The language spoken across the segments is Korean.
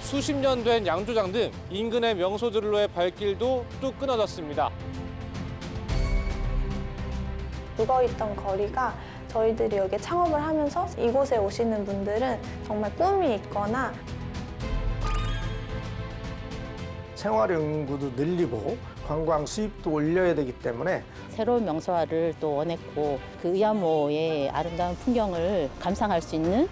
수십 년 된 양조장 등 인근의 명소들로의 발길도 뚝 끊어졌습니다. 죽어있던 거리가 저희들이 여기 창업을 하면서 이곳에 오시는 분들은 정말 꿈이 있거나 생활연구도 늘리고 관광 수입도 올려야 되기 때문에 새로운 명소화를 또 원했고 그 의암호의 아름다운 풍경을 감상할 수 있는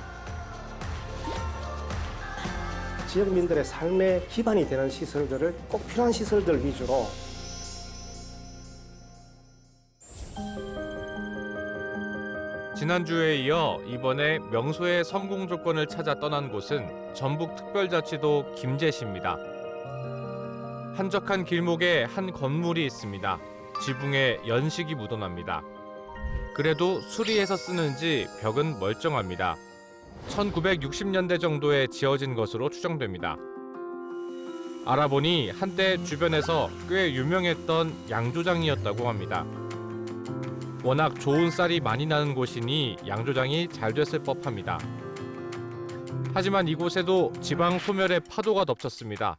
지역민들의 삶의 기반이 되는 시설들을 꼭 필요한 시설들 위주로 지난주에 이어 이번에 명소의 성공 조건을 찾아 떠난 곳은 전북특별자치도 김제시입니다. 한적한 길목에 한 건물이 있습니다. 지붕에 연식이 묻어납니다. 그래도 수리해서 쓰는지 벽은 멀쩡합니다. 1960년대 정도에 지어진 것으로 추정됩니다. 알아보니 한때 주변에서 꽤 유명했던 양조장이었다고 합니다. 워낙 좋은 쌀이 많이 나는 곳이니 양조장이 잘 됐을 법합니다. 하지만 이곳에도 지방 소멸의 파도가 덮쳤습니다.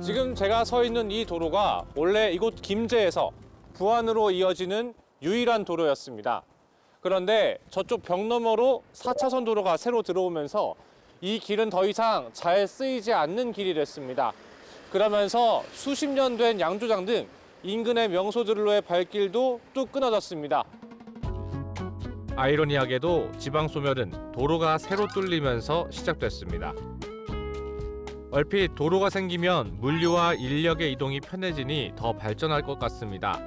지금 제가 서 있는 이 도로가 원래 이곳 김제에서 부안으로 이어지는 유일한 도로였습니다. 그런데 저쪽 벽 너머로 4차선 도로가 새로 들어오면서 이 길은 더 이상 잘 쓰이지 않는 길이 됐습니다. 그러면서 수십 년 된 양조장 등 인근의 명소들로의 발길도 뚝 끊어졌습니다. 아이러니하게도 지방 소멸은 도로가 새로 뚫리면서 시작됐습니다. 얼핏 도로가 생기면 물류와 인력의 이동이 편해지니 더 발전할 것 같습니다.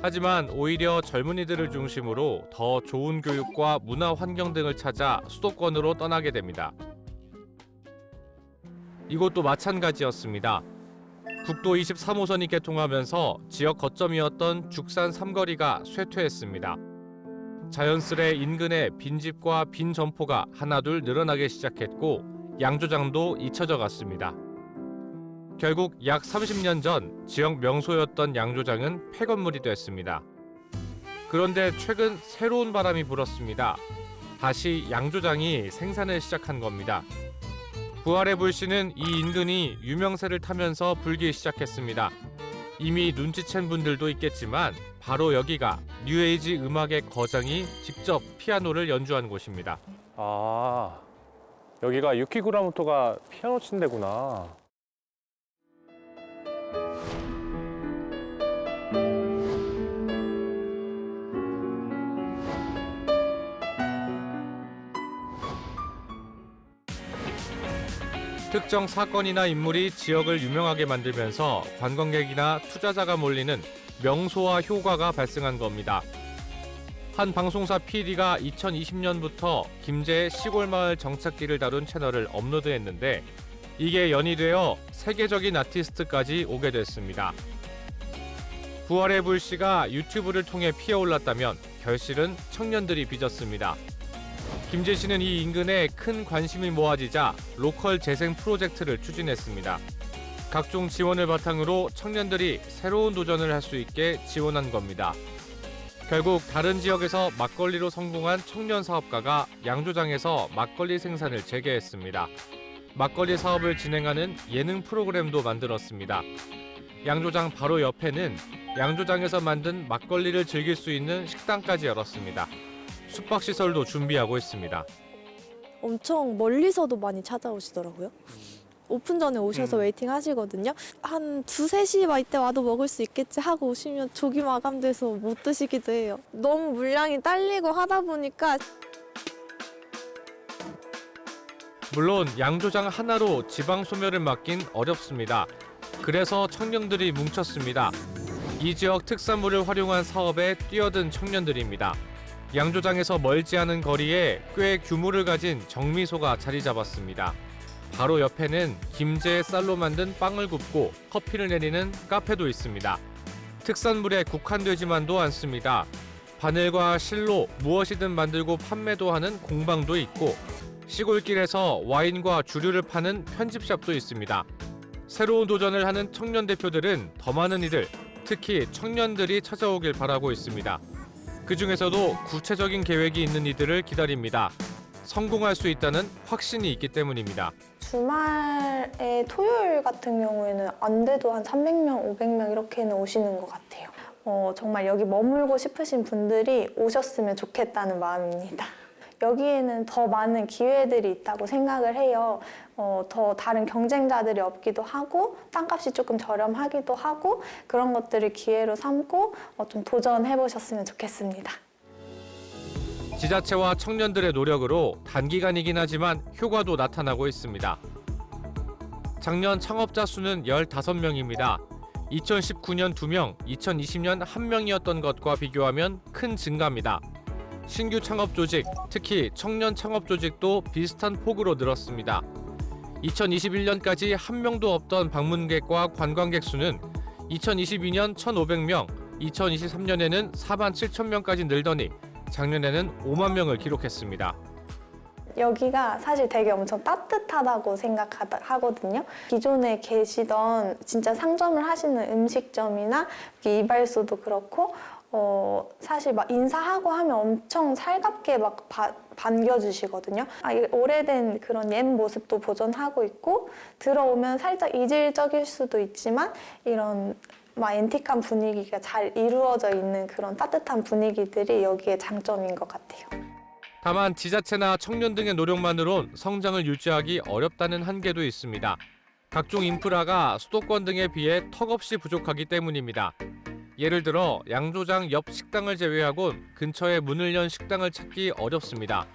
하지만 오히려 젊은이들을 중심으로 더 좋은 교육과 문화 환경 등을 찾아 수도권으로 떠나게 됩니다. 이곳도 마찬가지였습니다. 국도 23호선이 개통하면서 지역 거점이었던 죽산 삼거리가 쇠퇴했습니다. 자연스레 인근에 빈집과 빈 점포가 하나둘 늘어나기 시작했고 양조장도 잊혀져 갔습니다. 결국 약 30년 전 지역 명소였던 양조장은 폐건물이 됐습니다. 그런데 최근 새로운 바람이 불었습니다. 다시 양조장이 생산을 시작한 겁니다. 부활의 불씨는 이 인근이 유명세를 타면서 불기 시작했습니다. 이미 눈치챈 분들도 있겠지만 바로 여기가 뉴에이지 음악의 거장이 직접 피아노를 연주한 곳입니다. 아, 여기가 유키 구라모토가 피아노 친 데구나. 특정 사건이나 인물이 지역을 유명하게 만들면서 관광객이나 투자자가 몰리는 명소화 효과가 발생한 겁니다. 한 방송사 PD가 2020년부터 김제의 시골 마을 정착기를 다룬 채널을 업로드했는데 이게 연이 되어 세계적인 아티스트까지 오게 됐습니다. 부활의 불씨가 유튜브를 통해 피어올랐다면 결실은 청년들이 빚었습니다. 김제시는 이 인근에 큰 관심이 모아지자 로컬 재생 프로젝트를 추진했습니다. 각종 지원을 바탕으로 청년들이 새로운 도전을 할 수 있게 지원한 겁니다. 결국 다른 지역에서 막걸리로 성공한 청년 사업가가 양조장에서 막걸리 생산을 재개했습니다. 막걸리 사업을 진행하는 예능 프로그램도 만들었습니다. 양조장 바로 옆에는 양조장에서 만든 막걸리를 즐길 수 있는 식당까지 열었습니다. 숙박시설도 준비하고 있습니다. 엄청 멀리서도 많이 찾아오시더라고요. 오픈 전에 오셔서 웨이팅 하시거든요. 한 2, 3시 막 이때 와도 먹을 수 있겠지 하고 오시면 조기 마감돼서 못 드시기도 해요. 너무 물량이 딸리고 하다 보니까 물론 양조장 하나로 지방 소멸을 막긴 어렵습니다. 그래서 청년들이 뭉쳤습니다. 이 지역 특산물을 활용한 사업에 뛰어든 청년들입니다. 양조장에서 멀지 않은 거리에 꽤 규모를 가진 정미소가 자리 잡았습니다. 바로 옆에는 김제 쌀로 만든 빵을 굽고 커피를 내리는 카페도 있습니다. 특산물에 국한되지만도 않습니다. 바늘과 실로 무엇이든 만들고 판매도 하는 공방도 있고 시골길에서 와인과 주류를 파는 편집샵도 있습니다. 새로운 도전을 하는 청년 대표들은 더 많은 이들, 특히 청년들이 찾아오길 바라고 있습니다. 그 중에서도 구체적인 계획이 있는 이들을 기다립니다. 성공할 수 있다는 확신이 있기 때문입니다. 주말에 토요일 같은 경우에는 안 돼도 한 300명, 500명 이렇게는 오시는 것 같아요. 정말 여기 머물고 싶으신 분들이 오셨으면 좋겠다는 마음입니다. 여기에는 더 많은 기회들이 있다고 생각을 해요. 더 다른 경쟁자들이 없기도 하고 땅값이 조금 저렴하기도 하고 그런 것들을 기회로 삼고 좀 도전해 보셨으면 좋겠습니다. 지자체와 청년들의 노력으로 단기간이긴 하지만 효과도 나타나고 있습니다. 작년 창업자 수는 15명입니다. 2019년 2명, 2020년 1명이었던 것과 비교하면 큰 증가입니다. 신규 창업 조직, 특히 청년 창업 조직도 비슷한 폭으로 늘었습니다. 2021년까지 한 명도 없던 방문객과 관광객 수는 2022년 1,500명, 2023년에는 4만 7천 명까지 늘더니 작년에는 5만 명을 기록했습니다. 여기가 사실 되게 엄청 따뜻하다고 생각하거든요. 기존에 계시던 진짜 상점을 하시는 음식점이나 이발소도 그렇고 사실 막 인사하고 하면 엄청 살갑게 막 반겨주시거든요. 이 오래된 그런 옛 모습도 보존하고 있고 들어오면 살짝 이질적일 수도 있지만 이런 막 앤틱한 분위기가 잘 이루어져 있는 그런 따뜻한 분위기들이 여기의 장점인 것 같아요. 다만 지자체나 청년 등의 노력만으론 성장을 유지하기 어렵다는 한계도 있습니다. 각종 인프라가 수도권 등에 비해 턱없이 부족하기 때문입니다. 예를 들어 양조장 옆 식당을 제외하곤 근처에 문을 연 식당을 찾기 어렵습니다.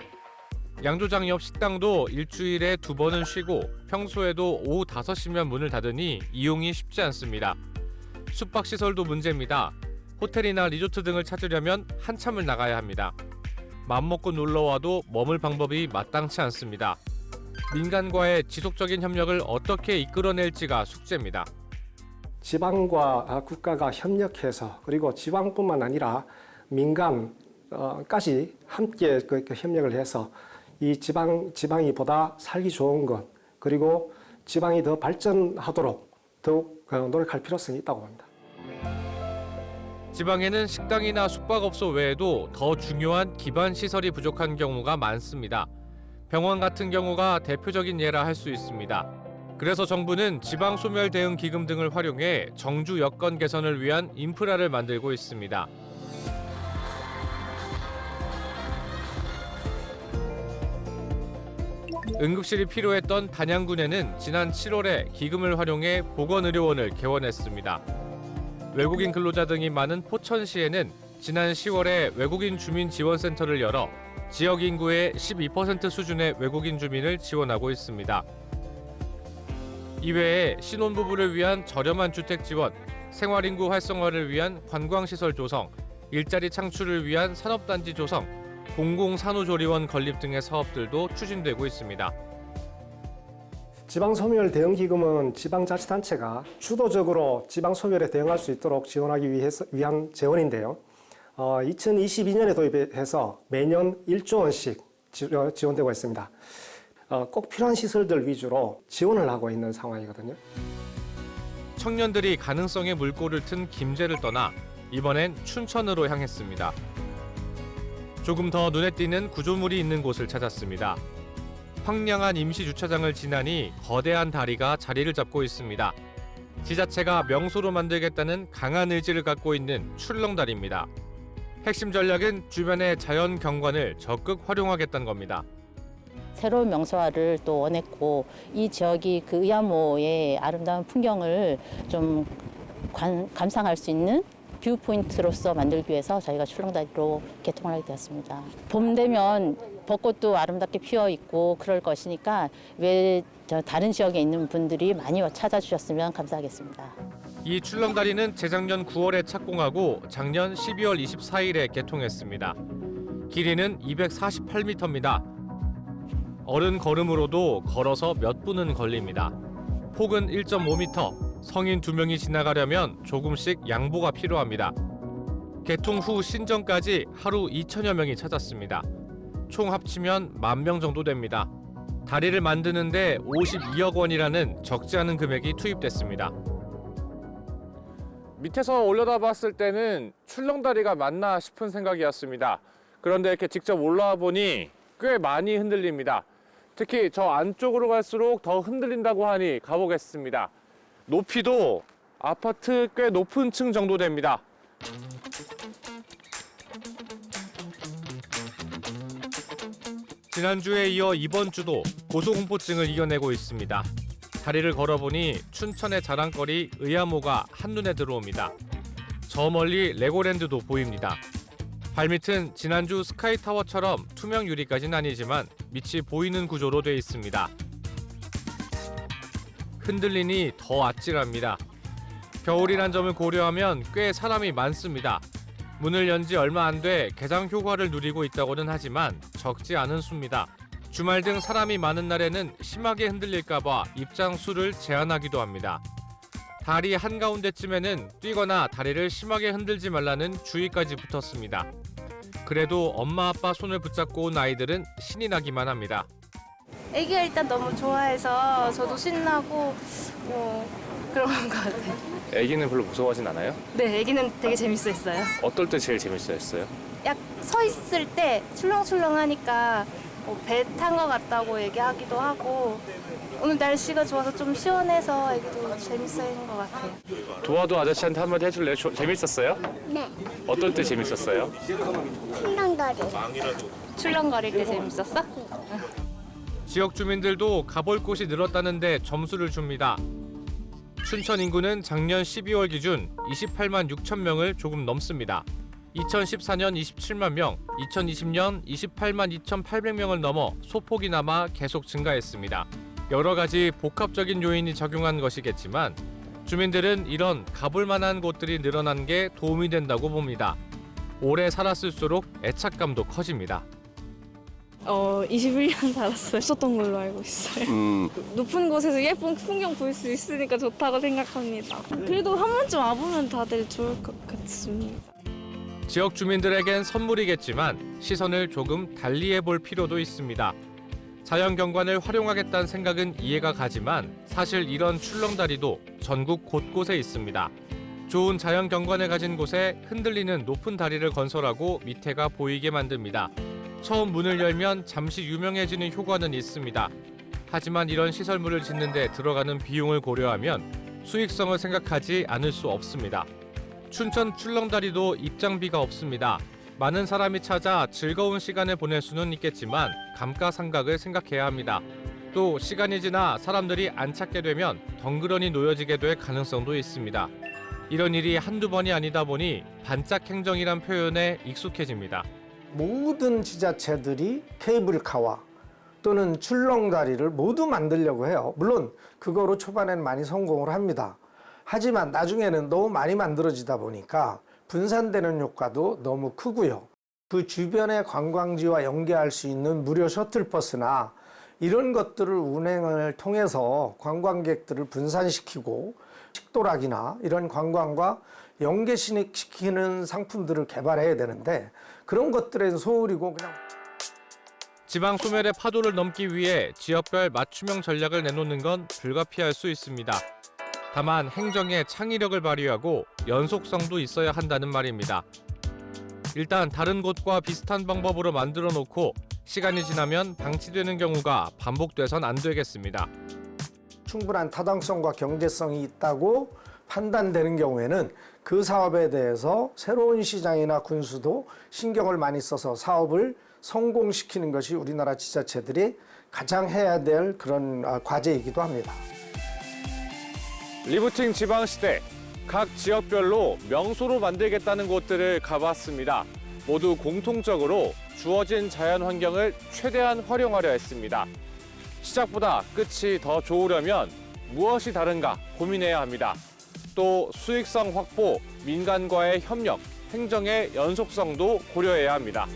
양조장 옆 식당도 일주일에 2번은 쉬고 평소에도 오후 5시면 문을 닫으니 이용이 쉽지 않습니다. 숙박시설도 문제입니다. 호텔이나 리조트 등을 찾으려면 한참을 나가야 합니다. 맘먹고 놀러와도 머물 방법이 마땅치 않습니다. 민간과의 지속적인 협력을 어떻게 이끌어낼지가 숙제입니다. 지방과 국가가 협력해서 그리고 지방뿐만 아니라 민간까지 함께 협력을 해서 이 지방이 보다 살기 좋은 것 그리고 지방이 더 발전하도록 더욱 노력할 필요성이 있다고 봅니다. 지방에는 식당이나 숙박업소 외에도 더 중요한 기반 시설이 부족한 경우가 많습니다. 병원 같은 경우가 대표적인 예라 할 수 있습니다. 그래서 정부는 지방소멸 대응 기금 등을 활용해 정주 여건 개선을 위한 인프라를 만들고 있습니다. 응급실이 필요했던 단양군에는 지난 7월에 기금을 활용해 보건의료원을 개원했습니다. 외국인 근로자 등이 많은 포천시에는 지난 10월에 외국인 주민 지원센터를 열어 지역 인구의 12% 수준의 외국인 주민을 지원하고 있습니다. 이외에 신혼부부를 위한 저렴한 주택 지원, 생활인구 활성화를 위한 관광시설 조성, 일자리 창출을 위한 산업단지 조성, 공공산후조리원 건립 등의 사업들도 추진되고 있습니다. 지방소멸 대응기금은 지방자치단체가 주도적으로 지방소멸에 대응할 수 있도록 지원하기 위한 재원인데요. 2022년에 도입해서 매년 1조 원씩 지원되고 있습니다. 꼭 필요한 시설들 위주로 지원을 하고 있는 상황이거든요. 청년들이 가능성의 물꼬를 튼 김제를 떠나 이번엔 춘천으로 향했습니다. 조금 더 눈에 띄는 구조물이 있는 곳을 찾았습니다. 황량한 임시주차장을 지나니 거대한 다리가 자리를 잡고 있습니다. 지자체가 명소로 만들겠다는 강한 의지를 갖고 있는 출렁다리입니다. 핵심 전략은 주변의 자연 경관을 적극 활용하겠다는 겁니다. 새로운 명소화를 또 원했고 이 지역이 그 의암호의 아름다운 풍경을 좀 감상할 수 있는 뷰 포인트로서 만들기 위해서 저희가 출렁다리로 개통을 하게 되었습니다. 봄 되면 벚꽃도 아름답게 피어 있고 그럴 것이니까 왜 다른 지역에 있는 분들이 많이 찾아주셨으면 감사하겠습니다. 이 출렁다리는 재작년 9월에 착공하고 작년 12월 24일에 개통했습니다. 길이는 248m입니다. 어른 걸음으로도 걸어서 몇 분은 걸립니다. 폭은 1.5m, 성인 2명이 지나가려면 조금씩 양보가 필요합니다. 개통 후 신전까지 하루 2천여 명이 찾았습니다. 총 합치면 10,000명 정도 됩니다. 다리를 만드는데 52억 원이라는 적지 않은 금액이 투입됐습니다. 밑에서 올려다 봤을 때는 출렁다리가 맞나 싶은 생각이었습니다. 그런데 이렇게 직접 올라와 보니 꽤 많이 흔들립니다. 특히 저 안쪽으로 갈수록 더 흔들린다고 하니 가보겠습니다. 높이도 아파트 꽤 높은 층 정도 됩니다. 지난주에 이어 이번 주도 고소공포증을 이겨내고 있습니다. 다리를 걸어보니 춘천의 자랑거리 의암호가 한눈에 들어옵니다. 저 멀리 레고랜드도 보입니다. 발밑은 지난주 스카이타워처럼 투명 유리까지는 아니지만 밑이 보이는 구조로 돼 있습니다. 흔들리니 더 아찔합니다. 겨울이란 점을 고려하면 꽤 사람이 많습니다. 문을 연 지 얼마 안 돼 개장 효과를 누리고 있다고는 하지만 적지 않은 수입니다. 주말 등 사람이 많은 날에는 심하게 흔들릴까 봐 입장 수를 제한하기도 합니다. 다리 한가운데쯤에는 뛰거나 다리를 심하게 흔들지 말라는 주의까지 붙었습니다. 그래도 엄마 아빠 손을 붙잡고 온 아이들은 신이 나기만 합니다. 애기가 일단 너무 좋아해서 저도 신나고 그런 것 같아요. 애기는 별로 무서워하진 않아요? 네, 애기는 되게 재밌어했어요. 어떨 때 제일 재밌어했어요? 약 서 있을 때 출렁출렁하니까 배 탄 것 같다고 얘기하기도 하고 오늘 날씨가 좋아서 좀 시원해서 애기도 재밌어하는 것 같아요. 도와도 아저씨한테 한마디 해줄래요? 재밌었어요? 네, 어떨 때 재밌었어요? 출렁다리. 출렁거릴 때 재밌었어? 지역 주민들도 가볼 곳이 늘었다는데 점수를 줍니다. 춘천 인구는 작년 12월 기준 28만 6천 명을 조금 넘습니다. 2014년 27만 명, 2020년 28만 2,800명을 넘어 소폭이 남아 계속 증가했습니다. 여러 가지 복합적인 요인이 작용한 것이겠지만 주민들은 이런 가볼 만한 곳들이 늘어난 게 도움이 된다고 봅니다. 오래 살았을수록 애착감도 커집니다. 21년 살았어요. 없었던 걸로 알고 있어요. 높은 곳에서 예쁜 풍경 볼 수 있으니까 좋다고 생각합니다. 그래도 한 번쯤 와보면 다들 좋을 것 같습니다. 지역 주민들에겐 선물이겠지만 시선을 조금 달리 해볼 필요도 있습니다. 자연 경관을 활용하겠다는 생각은 이해가 가지만 사실 이런 출렁다리도 전국 곳곳에 있습니다. 좋은 자연 경관을 가진 곳에 흔들리는 높은 다리를 건설하고 밑에가 보이게 만듭니다. 처음 문을 열면 잠시 유명해지는 효과는 있습니다. 하지만 이런 시설물을 짓는 데 들어가는 비용을 고려하면 수익성을 생각하지 않을 수 없습니다. 춘천 출렁다리도 입장비가 없습니다. 많은 사람이 찾아 즐거운 시간을 보낼 수는 있겠지만 감가상각을 생각해야 합니다. 또 시간이 지나 사람들이 안 찾게 되면 덩그러니 놓여지게 될 가능성도 있습니다. 이런 일이 한두 번이 아니다 보니 반짝 행정이란 표현에 익숙해집니다. 모든 지자체들이 케이블카와 또는 출렁다리를 모두 만들려고 해요. 물론 그거로 초반에는 많이 성공을 합니다. 하지만 나중에는 너무 많이 만들어지다 보니까 분산되는 효과도 너무 크고요. 그 주변의 관광지와 연계할 수 있는 무료 셔틀버스나 이런 것들을 운행을 통해서 관광객들을 분산시키고 식도락이나 이런 관광과 연계시키는 상품들을 개발해야 되는데 그런 것들은 소홀이고 그냥 지방 소멸의 파도를 넘기 위해 지역별 맞춤형 전략을 내놓는 건 불가피할 수 있습니다. 다만 행정에 창의력을 발휘하고 연속성도 있어야 한다는 말입니다. 일단 다른 곳과 비슷한 방법으로 만들어 놓고 시간이 지나면 방치되는 경우가 반복돼선 안 되겠습니다. 충분한 타당성과 경제성이 있다고 판단되는 경우에는 그 사업에 대해서 새로운 시장이나 군수도 신경을 많이 써서 사업을 성공시키는 것이 우리나라 지자체들이 가장 해야 될 그런 과제이기도 합니다. 리프팅 지방시대, 각 지역별로 명소로 만들겠다는 곳들을 가봤습니다. 모두 공통적으로 주어진 자연 환경을 최대한 활용하려 했습니다. 시작보다 끝이 더 좋으려면 무엇이 다른가 고민해야 합니다. 또 수익성 확보, 민간과의 협력, 행정의 연속성도 고려해야 합니다.